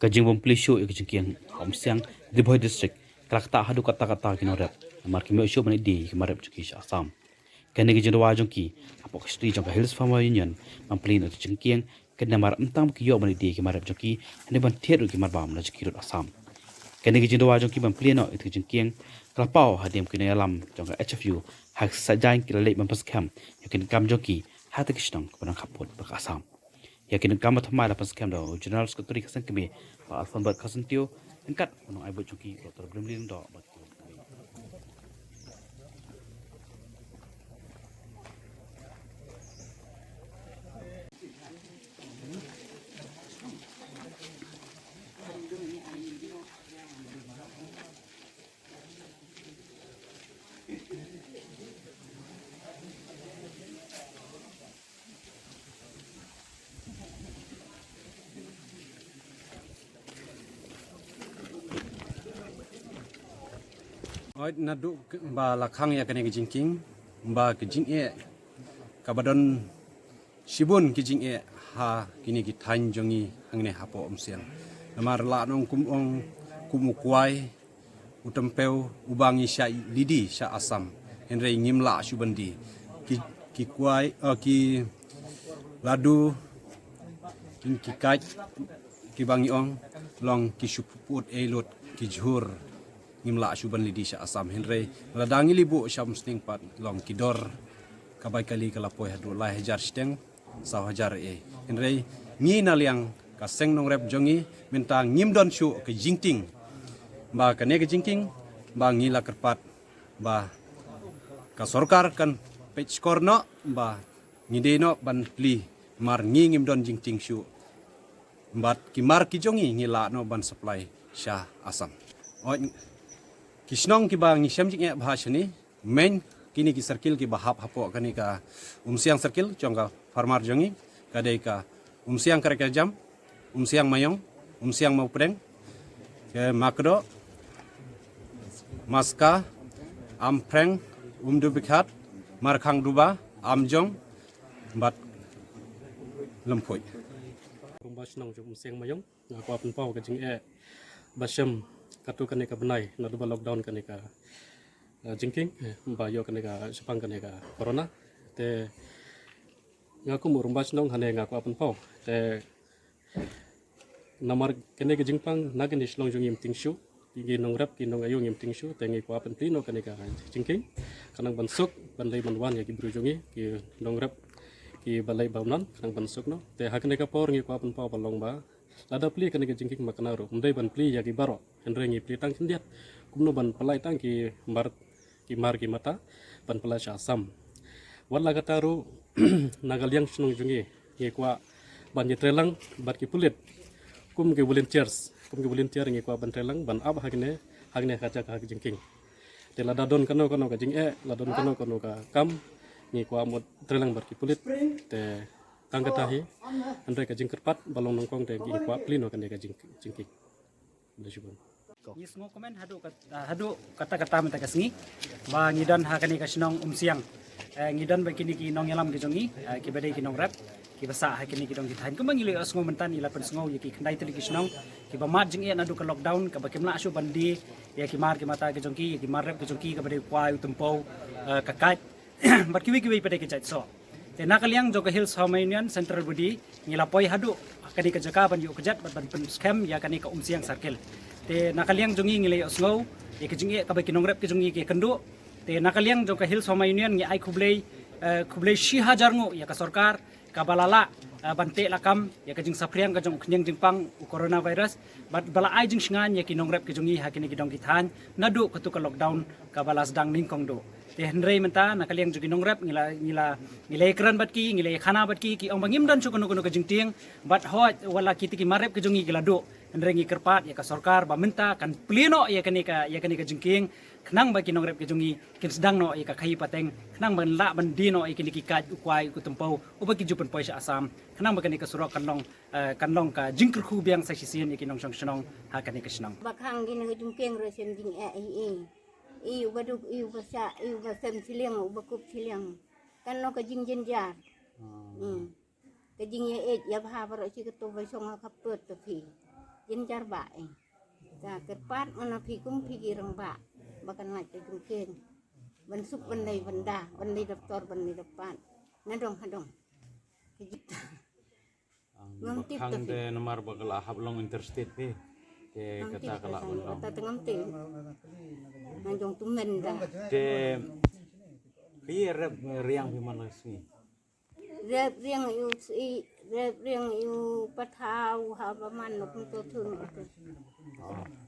kajing bom plisho kajing kiang homsiang di boy district kalakta hadu kata-kata kinorep mar kimi show mani di kimarep chuki Assam kene kajing wa jongki apok stri jong hills farmer union mamplin at jingkiang kene mar entang ki yo mani di kimarep chuki ne ban theru kimar bam na chuki rot Assam kene kajing wa jongki mamplin no itu jingkiang kalpau hadim kine alam jong HFU hak sajain kilale mampas kam yakin kam joki hata kishnang kepada kaput bak Assam yakin kam thmai la pas kam do general secretary kasan kemi pa alfambat kasan tio engkat ono ai bo chuki dr brimling do bat Oit nadu ba lakhang ya kene kijingking ba kijing e kabadon sibun kijing e ha kini ki thain jongi hangne hapo omsian namar la nong kumukwai utempeu ubangi sya lidi sya Assam henre ngimla subandi ki kwai ki ladu ki kaj ki bangi ong long ki suput elot ki jhur ngimla suban lidi sya Assam henre ladangi libu syam sting pat long kidor kabai kali kalapoi hadu lai hajar steng saw hajar henre ngi naliang ka seng nong rep jongi minta ngimdon syu ke jingting ba kane ke jingking ba ngila kerpat ba ka sorkar kan page score no ba ngide no ban pli mar ngi ngimdon jingting syu bat kimar ki jongi ngila no ban supply sya Assam Kisnong ki bang ngisam jing bahasani main kini ki circle ki bahap hapo kani ka umsiang circle chongka farmar jongi kadai ka umsiang kareka jam umsiang mayong umsiang mau pedeng ke makdo maska ampreng umdu bikhat markhang duba amjong bat lempoi Rumbas nong jum siang mayong ko apun pau ka jing basam katu kane ka benai na duba lockdown kane ka jingking ba yo kane ka sepang kane ka corona te ngaku rumbas nong hane ngaku apun pau te namar kane ka jingpang na kane slong jung yim tingshu gi nong rap ki nong ayu yim tingshu te ngi ko apun plino kane ka jingking kanang bansuk bandai manwan ya ki brujungi ki nong rap ki balai baunan kanang bansuk no te hakane ka por ngi ko apun pau balong ba lada pli kane ke jingking makanaru mundai ban pli ya ki baro henrengi pli tang kindiat kumno ban pelai tang ki mar ki mata ban pelai sya Assam wala kataru nagaliang snong jungi ye kwa ban yetrelang bat ki pulit kum ki volunteer ngi kwa ban trelang ban ab hagne kaca ka jingking te lada don kano ka jing ladon kano ka kam ngi kwa mod trelang bat ki pulit te tangkatahi andre ka jingkerpat balong nongkong te gi kwa plino kan ka jingking belasubun ni semua komen hadu kata-kata menta kasngi ba ngidan hakani kasnong umsiang ngidan bakini ki nong yalam gijongi ki badai ki nong rap ki basa hakini ki dong ki thain kumang ile asngo mentan ila pen sngo ki khandai teli ki snong ki ba mat jing nadu ka lockdown ka bakimla asu bandi ya ki mar ki mata ki jongki ki mar rap ki jongki ka badai kwai utempo ka kai bat kiwi badai ki chait so te nakaliang joga hills Homanian central budi ngilapoi hadu kani ka jaka ban yu kejat ban pen scam ya kani ka umsiang circle te nakaliang jongi ngilay osngo e ka jingi ka ba kinongrep ki jongi ki kendo te nakaliang joga hills Homanian ngi ai khublei 6000 ngo ya ka sarkar ka balala bante lakam ya ka jing sapriang ka jong khnyang jingpang coronavirus bat bala ai jing singan ya kinongrep ki jongi hakini ki dong ki than nadu ka tu ka lockdown ka balas dang ningkong do te henrei menta nakaliang jugi nongrep ngila ekran bat ki ngila khana bat ki ong bangim dan chukono ka jingting bat hot wala kiti ki marep ki jongi gilado henrei ngi kerpat ya ka sarkar ba menta kan pleno ya kani ka jingking khnang ba ki nongrep ki jongi kim sedang no ya ka khai pateng khnang ban la ban dino ya kini ki kaj ukwai ku tempau uba ki jupan poisa Assam khnang ba kani ka surok kanlong ka jingker khu biang sa sisien ya ki nong song ha kani ka snong bakhang gini ka jingking ro sen jing iu baduk iu basa iu basem siliang bakup siliang kan no ka jing jar ka jing ye ya bha baro chi ka to ba song ka put to phi jenjar ba ta kerpat mana pikum pikirang ba bahkan naik ke jungkir bensuk bandai benda bandai daftar bandai depan nadong hadong kejita ngamtip Hang de nomor bagala hablong interstate pe ke kata kala bondong kata tengam te najong tumen dah de kier riang pi mana sini rep riang yu patau ha paman nok to thun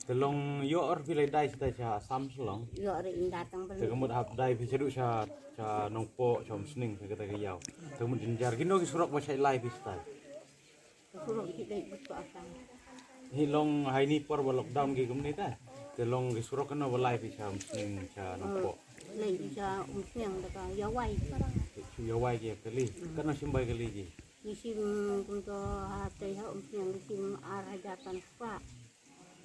telong yo or pilai dai kita cha sam sulong yo re datang te beli kemud hap dai pi sedu cha nongpo chom sning ke kata ke yau kemud jinjar gino ki surok ba chai lai pi stai suruh hidai betul apa hilong hai ni por ba lockdown ki gumni ta telong ki surok kana ba lai pi chom sning cha nongpo lei bisa siang dekat ya wai sekarang yo wai ki kali kana simbai kali ki isim untuk hati ha siang isim arah jatan pak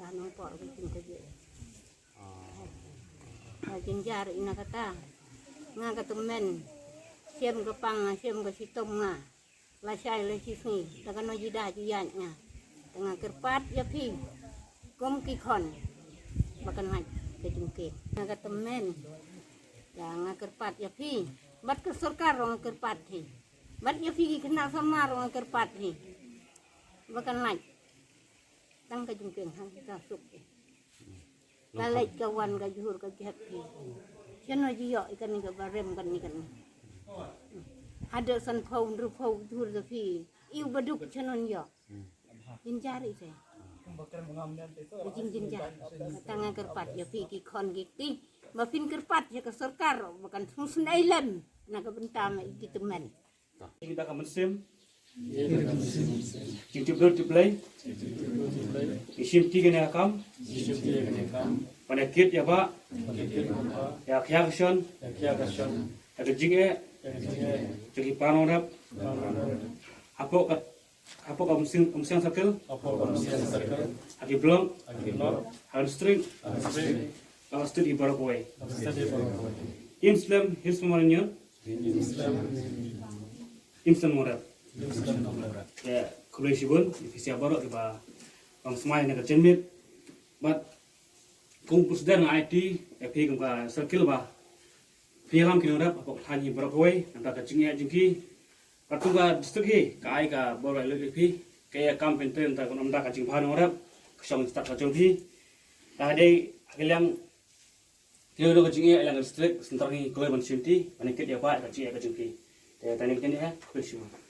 dan nopor bikin kerja jenjar ina kata nga temen siam ke pang siam ke sitom nga lasai le sini dengan no jida jiannya dengan kerpat ya pi kom ki kon bahkan naik ke jungke nga temen ya nga kerpat ya pi bat ke sarkar rong kerpat hi bat ya pi kena sama rong kerpat hi bahkan naik tang ke jungke hang kita suk kalai kawan ka juhur ka happy siano jiyo ikan ni ka barem kan ni kan ada san phau ru phau dur da phi iu baduk chanon yo jinjari se jinjar tangan kerpat ya phi ki khon ki ti ma fin kerpat ya ka sarkar bukan susun ailam na ka bentam iki teman kita akan mesim Cintip dulu di play isim tiga ni akam Panakit ya pak ya kiaksyon ya kejinge jadi panorap apa mesin sakil aki blong hamstring hamstring di Barokway Islam Hismaranyan Islam Morat ya kulai sibun divisi baru di bawah bang semai nak cermin mat kumpus dan IT FP kumka circle bah film kini orang apa hanya berkawai antara kecingnya jengki patunga distrik he kai ka borai LP kayak kampen tu antara konom dah kecing bahan orang kesong start kacung he tadi yang dia udah kecingnya yang distrik sebentar ni kulai bansinti panikit dia pak kecing he tadi kini kulai sibun